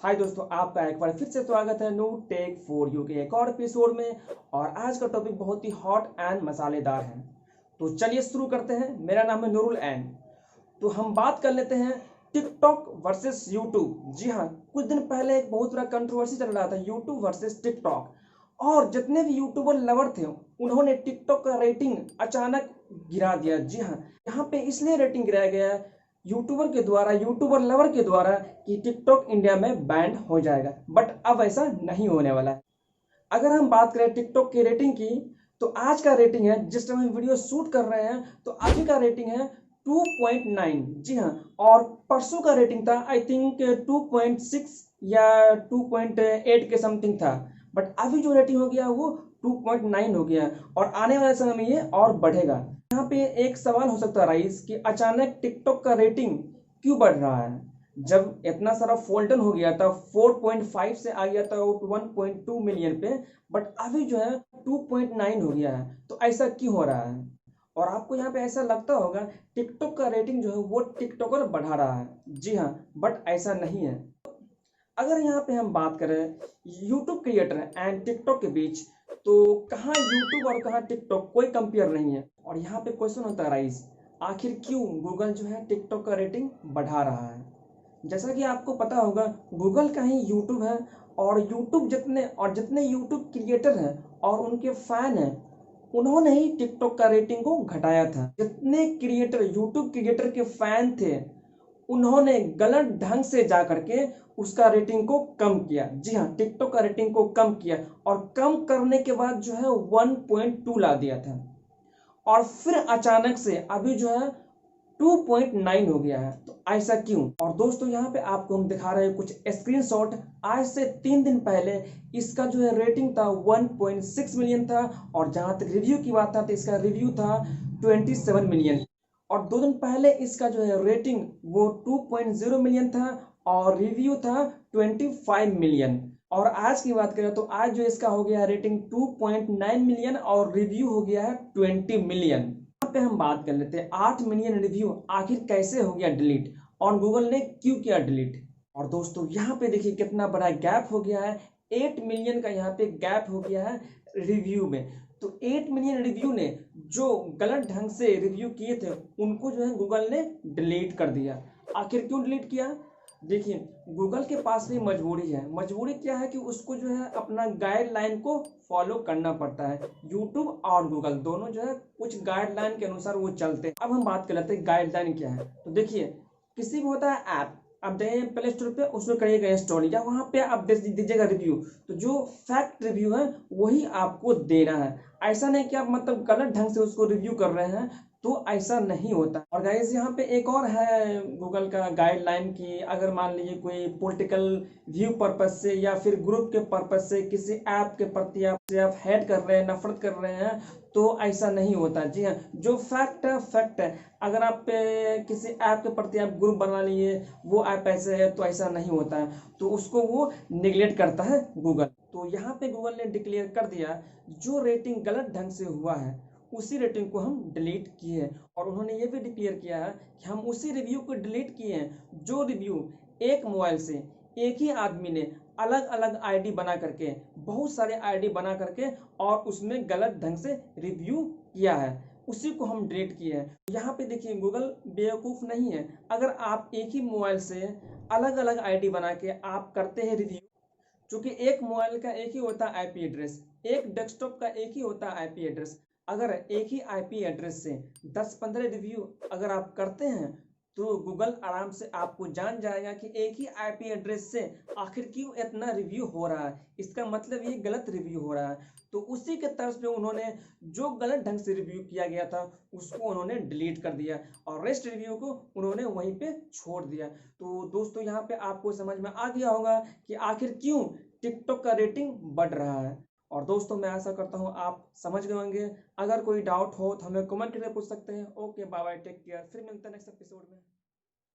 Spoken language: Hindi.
हाय दोस्तों, आपका एक बार फिर से स्वागत है न्यू टेक फॉर यू के एक और एपिसोड में। और आज का टॉपिक बहुत ही हॉट एंड मसालेदार है। तो चलिए शुरू करते हैं। मेरा नाम है नूरुल एन। तो हम बात कर लेते हैं टिकटॉक वर्सेस यूट्यूब। जी हाँ, कुछ दिन पहले एक बहुत बड़ा कंट्रोवर्सी चल रहा था, यूट्यूब वर्सेस टिकटॉक। और जितने भी यूट्यूबर लवर थे उन्होंने टिकटॉक का रेटिंग अचानक गिरा दिया। जी हाँ, यहाँ पे इसलिए रेटिंग गिराया गया है यूट्यूबर के द्वारा, यूट्यूबर लवर के द्वारा, कि टिकटॉक इंडिया में बैंड हो जाएगा। बट अब ऐसा नहीं होने वाला है। अगर हम बात करें टिकटॉक की रेटिंग की, तो आज का रेटिंग है, जिस टाइम हम वीडियो शूट कर रहे हैं तो अभी का रेटिंग है 2.9। जी हाँ, और परसों का रेटिंग था आई थिंक 2.6 या 2.8 के समथिंग था। बट अभी जो रेटिंग हो गया वो 2.9 हो गया, और आने वाले समय में ये और बढ़ेगा। यहाँ पे एक सवाल हो सकता है राइस, कि अचानक टिकटॉक का रेटिंग क्यों बढ़ रहा है, जब इतना सारा फोल्डन हो गया था, 4.5 से आ गया था 1.2 मिलियन पे, बट अभी जो है 2.9 हो गया है। तो ऐसा क्यों हो रहा है? और आपको यहाँ पे ऐसा लगता होगा टिकटॉक का रेटिंग जो है वो टिकटॉकर बढ़ा रहा है। जी हाँ, बट ऐसा नहीं है। अगर यहाँ पे हम बात करें यूट्यूब क्रिएटर एंड टिकटॉक के बीच, तो कहाँ यूट्यूब और कहाँ टिकटॉक, कोई कंपेयर नहीं है। और यहाँ पे क्वेश्चन होता है राइस, आखिर क्यों गूगल जो है टिकटॉक का रेटिंग बढ़ा रहा है? जैसा कि आपको पता होगा, गूगल का ही यूट्यूब है, और जितने यूट्यूब क्रिएटर हैं और उनके फैन हैं, उन्होंने ही टिकटॉक का रेटिंग को घटाया था। जितने क्रिएटर, यूट्यूब क्रिएटर के फैन थे, उन्होंने गलत ढंग से जा करके उसका रेटिंग को कम किया। जी हाँ, टिकटॉक का रेटिंग को कम किया, और कम करने के बाद जो है 1.2 ला दिया था, और फिर अचानक से अभी जो है 2.9 हो गया है। तो ऐसा क्यों? और दोस्तों, यहाँ पे आपको हम दिखा रहे हैं कुछ स्क्रीनशॉट। आज से 3 दिन पहले इसका जो है रेटिंग था 1.6 मिलियन था, और जहां तक रिव्यू की बात था तो इसका रिव्यू था 27 मिलियन। और 2 दिन पहले इसका जो है रेटिंग वो 2.0 मिलियन था, और रिव्यू था 25 मिलियन। और आज की बात करें तो आज जो इसका हो गया रेटिंग 2.9 मिलियन, और रिव्यू हो गया है 20 मिलियन। यहाँ पे हम बात कर लेते हैं 8 मिलियन रिव्यू आखिर कैसे हो गया डिलीट, और गूगल ने क्यों किया डिलीट। और दोस्तों, यहाँ पे देखिए कितना बड़ा गैप हो गया है, 8 मिलियन का यहाँ पे गैप हो गया है रिव्यू में। तो 8 मिलियन रिव्यू ने, जो गलत ढंग से रिव्यू किए थे, उनको जो है गूगल ने डिलीट कर दिया। आखिर क्यों डिलीट किया? देखिए, गूगल के पास भी मजबूरी है। मजबूरी क्या है कि उसको जो है अपना गाइडलाइन को फॉलो करना पड़ता है। यूट्यूब और गूगल दोनों जो है कुछ गाइडलाइन के अनुसार वो चलते हैं। अब हम बात कर लेते हैं गाइडलाइन क्या है। तो देखिए, किसी भी होता है ऐप, आप जाइए प्ले स्टोर पे, उसमें करिएगा इंस्टॉल, या वहाँ पे आप दे दीजिएगा रिव्यू। तो जो फैक्ट रिव्यू है वही आपको देना है। ऐसा नहीं कि आप मतलब गलत ढंग से उसको रिव्यू कर रहे हैं, तो ऐसा नहीं होता। और गाइस, यहाँ पे एक और है गूगल का गाइडलाइन, की अगर मान लीजिए कोई पॉलिटिकल व्यू पर्पज से या फिर ग्रुप के पर्पज से किसी ऐप के प्रति आप हेट कर रहे हैं, नफरत कर रहे हैं, तो ऐसा नहीं होता। जी हाँ, जो फैक्ट है फैक्ट है। अगर आप किसी ऐप के प्रति आप ग्रुप बना लिए, वो ऐप ऐसे है, तो ऐसा नहीं होता है, तो उसको वो निगलेक्ट करता है गूगल। तो यहाँ पे गूगल ने डिक्लेयर कर दिया, जो रेटिंग गलत ढंग से हुआ है उसी रेटिंग को हम डिलीट किए हैं। और उन्होंने ये भी डिक्लेयर किया है कि हम उसी रिव्यू को डिलीट किए हैं जो रिव्यू एक मोबाइल से एक ही आदमी ने अलग अलग आईडी बना करके, बहुत सारे आईडी बना करके, और उसमें गलत ढंग से रिव्यू किया है, उसी को हम डिलीट किए हैं। यहाँ पे देखिए, गूगल बेवकूफ़ नहीं है। अगर आप एक ही मोबाइल से अलग अलग आईडी बना के आप करते हैं रिव्यू, क्योंकि एक मोबाइल का एक ही होता है आईपी एड्रेस, एक डेस्कटॉप का एक ही होता है आईपी एड्रेस। अगर एक ही आईपी एड्रेस से 10-15 रिव्यू अगर आप करते हैं, तो गूगल आराम से आपको जान जाएगा कि एक ही आईपी एड्रेस से आखिर क्यों इतना रिव्यू हो रहा है, इसका मतलब ये गलत रिव्यू हो रहा है। तो उसी के तर्ज पे उन्होंने जो गलत ढंग से रिव्यू किया गया था उसको उन्होंने डिलीट कर दिया, और रेस्ट रिव्यू को उन्होंने वहीं पे छोड़ दिया। तो दोस्तों, यहाँ पे आपको समझ में आ गया होगा कि आखिर क्यों टिकटॉक का रेटिंग बढ़ रहा है। और दोस्तों, मैं आशा करता हूँ आप समझ गए होंगे। अगर कोई डाउट हो तो हमें कमेंट करके पूछ सकते हैं। Okay, bye bye, take care, फिर मिलते हैं नेक्स्ट एपिसोड में।